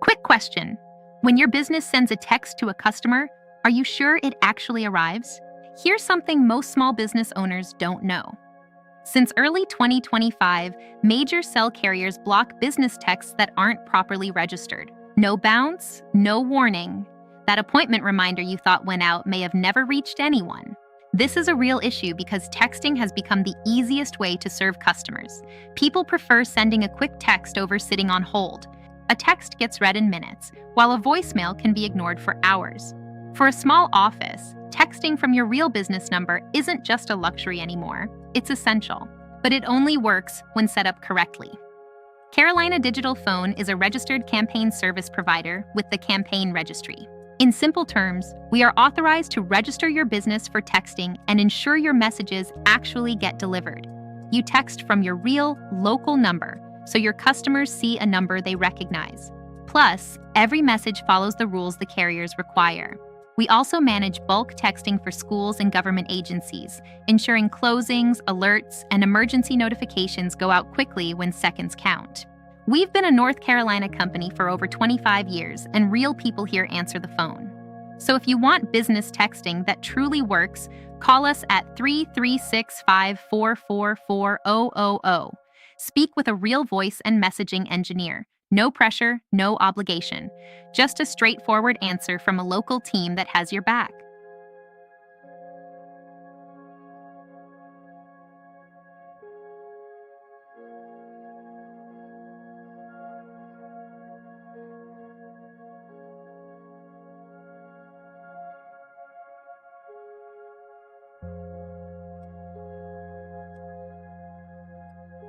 Quick question. When your business sends a text to a customer, are you sure it actually arrives? Here's something most small business owners don't know. Since early 2025, major cell carriers block business texts that aren't properly registered. No bounce, no warning. That appointment reminder you thought went out may have never reached anyone. This is a real issue because texting has become the easiest way to serve customers. People prefer sending a quick text over sitting on hold. A text gets read in minutes, while a voicemail can be ignored for hours. For a small office, texting from your real business number isn't just a luxury anymore. It's essential, but it only works when set up correctly. Carolina Digital Phone is a registered campaign service provider with the Campaign Registry. In simple terms, we are authorized to register your business for texting and ensure your messages actually get delivered. You text from your real, local number, so your customers see a number they recognize. Plus, every message follows the rules the carriers require. We also manage bulk texting for schools and government agencies, ensuring closings, alerts, and emergency notifications go out quickly when seconds count. We've been a North Carolina company for over 25 years, and real people here answer the phone. So if you want business texting that truly works, call us at 336-544-4000. Speak with a real voice and messaging engineer. No pressure, no obligation. Just a straightforward answer from a local team that has your back.